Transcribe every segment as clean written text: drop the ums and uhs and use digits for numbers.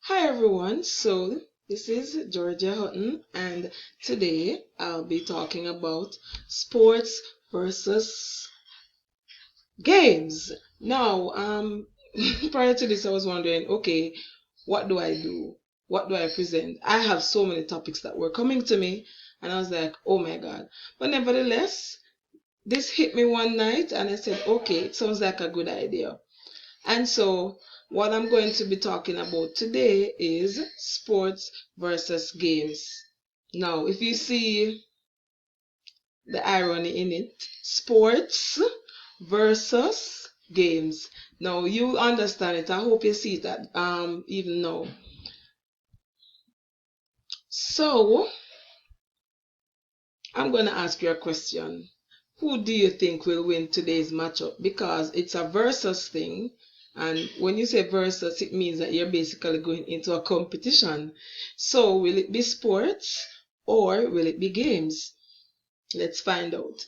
Hi everyone, so this is Georgia Hutton, and today I'll be talking about sports versus games. Now, prior to this, I was wondering, okay, what do I do? What do I present? I have so many topics that were coming to me, and I was like, oh my God. But nevertheless, this hit me one night, and I said, okay, it sounds like a good idea. And so, what I'm going to be talking about today is sports versus games. Now, if you see the irony in it, sports versus games. Now, you understand it. I hope you see that even now. So, I'm going to ask you a question. Who do you think will win today's matchup? Because it's a versus thing. And when you say versus, it means that you're basically going into a competition. So, will it be sports or will it be games? Let's find out.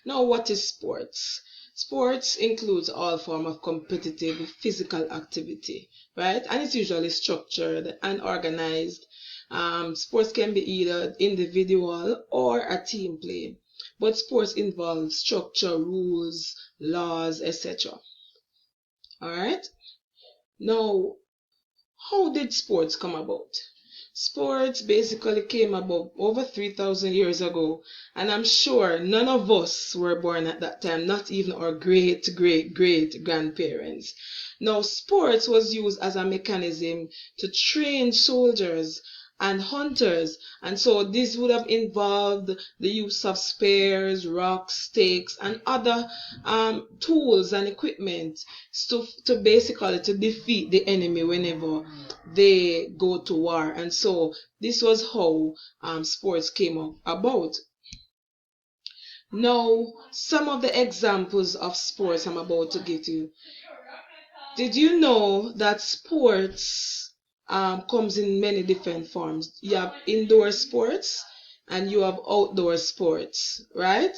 Now, what is sports? Sports includes all form of competitive physical activity, right? And it's usually structured and organized. Sports can be either individual or a team play, but sports involve structure, rules, laws, etc. All right. Now, how did sports come about? Sports basically came about over 3,000 years ago, and I'm sure none of us were born at that time, not even our great great great grandparents. Now, sports was used as a mechanism to train soldiers and hunters, and so this would have involved the use of spears, rocks, stakes, and other tools and equipment to basically to defeat the enemy whenever they go to war. And so this was how sports came about. Now, some of the examples of sports I'm about to give you. Did you know that sports comes in many different forms? You have indoor sports and you have outdoor sports, right?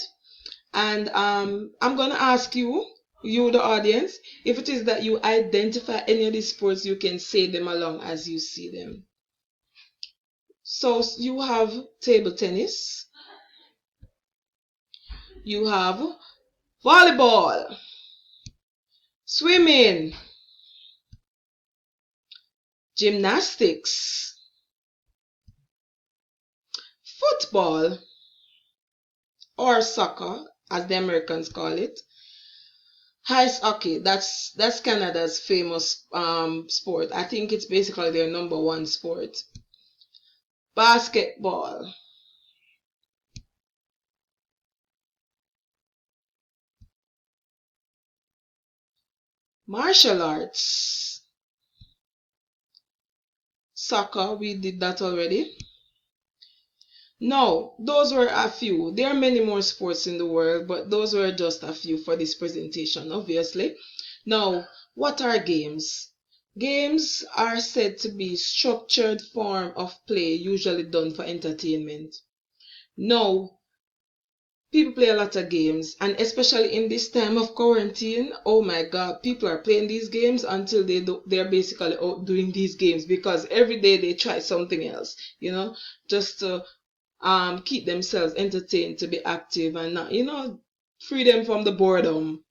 And I'm gonna ask you, the audience, if it is that you identify any of these sports, you can say them along as you see them. So you have table tennis, you have volleyball, swimming, gymnastics, football, or soccer, as the Americans call it, ice hockey. That's Canada's famous sport. I think it's basically their number one sport. Basketball, martial arts, soccer, we did that already. No, those were a few. There are many more sports in the world, but those were just a few for this presentation, obviously. Now, what are games? Games are said to be structured form of play usually done for entertainment. Now, people play a lot of games, and especially in this time of quarantine, oh my God, people are playing these games until they're basically out doing these games because every day they try something else, just to keep themselves entertained, to be active and not, free them from the boredom.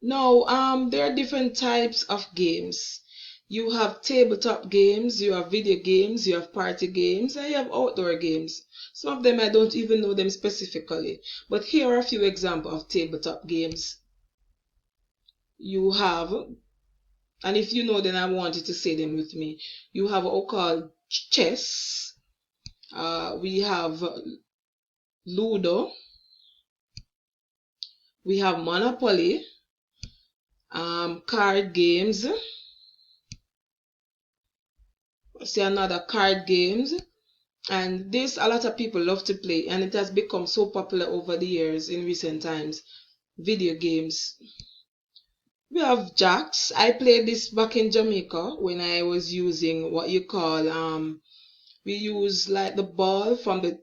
No, there are different types of games. You have tabletop games, you have video games, you have party games, and you have outdoor games. Some of them I don't even know them specifically, but here are a few examples of tabletop games. You have, and if you know, then I want you to say them with me. You have what we call chess. We have Ludo. We have Monopoly. Card games. See another card games. And this a lot of people love to play, and it has become so popular over the years in recent times. Video games. We have jacks. I played this back in Jamaica when I was using what you call we use like the ball from the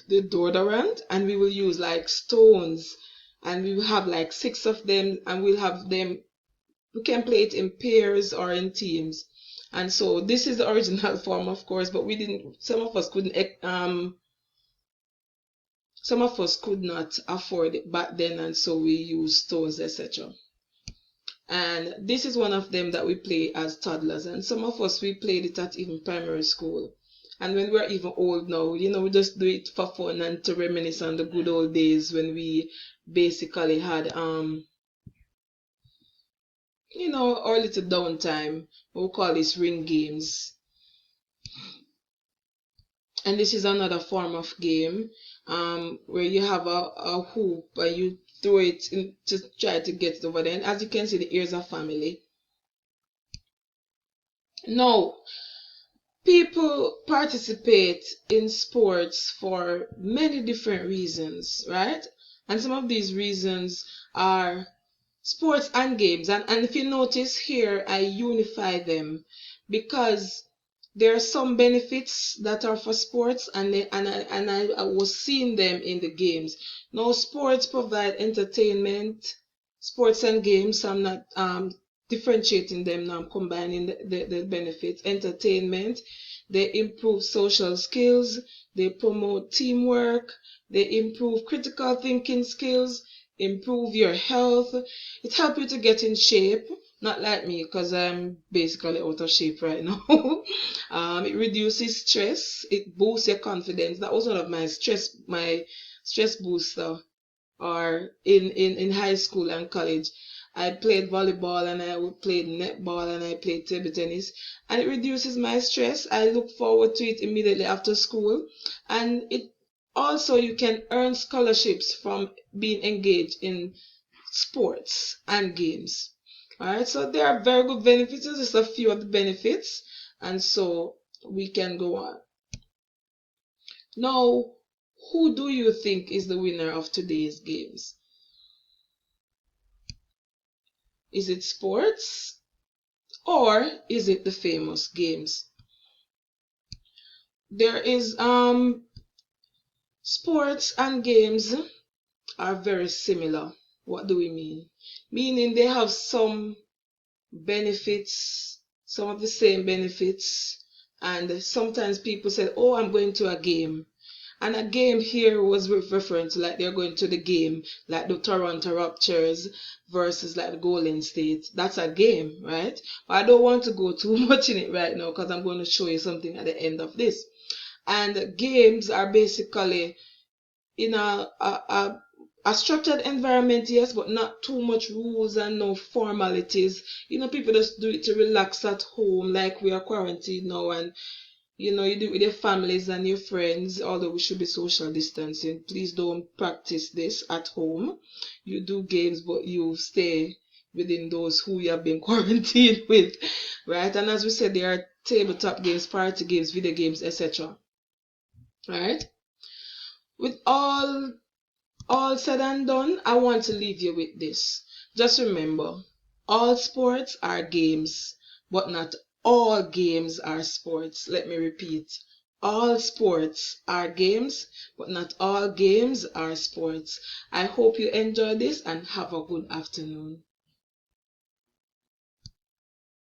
deodorant, and we will use like stones, and we will have like six of them, and we'll have them We can play it in pairs or in teams. And so this is the original form, of course, but we didn't, some of us could not afford it back then, and so we used stones, etc. And this is one of them that we play as toddlers, and some of us we played it at even primary school. And when we're even old now, we just do it for fun and to reminisce on the good old days when we basically had our little downtime. We'll call this ring games. And this is another form of game where you have a hoop and you throw it in to try to get it over there. And as you can see, the ears are family. Now, people participate in sports for many different reasons, right? And some of these reasons are sports and games. And if you notice here, I unify them because there are some benefits that are for sports, and I was seeing them in the games. Now, sports provide entertainment, sports and games. So I'm not differentiating them now. I'm combining the benefits. Entertainment, they improve social skills, they promote teamwork, they improve critical thinking skills, improve your health. It helps you to get in shape. Not like me, because I'm basically out of shape right now. It reduces stress. It boosts your confidence. That was one of my stress booster. Or in high school and college, I played volleyball and I played netball and I played table tennis, and it reduces my stress. I look forward to it immediately after school, and it also you can earn scholarships from being engaged in sports and games. All right, so there are very good benefits. This is a few of the benefits, and so we can go on. Now, who do you think is the winner of today's games? Is it sports or is it the famous games? There is sports and games are very similar. What do we mean? Meaning they have some benefits, some of the same benefits, and sometimes people say, "Oh, I'm going to a game." And a game here was referring to like they're going to the game, like the Toronto Raptors versus like the Golden State. That's a game, right? But I don't want to go too much in it right now because I'm going to show you something at the end of this. And games are basically in a structured environment, yes, but not too much rules and no formalities. People just do it to relax at home, like we are quarantined now, and you do it with your families and your friends, although we should be social distancing. Please don't practice this at home. You do games, but you stay within those who you have been quarantined with, right? And as we said, there are tabletop games, party games, video games, etc. Right? With all said and done, I want to leave you with this. Just remember, all sports are games, but not all games are sports. Let me repeat. All sports are games, but not all games are sports. I hope you enjoy this and have a good afternoon.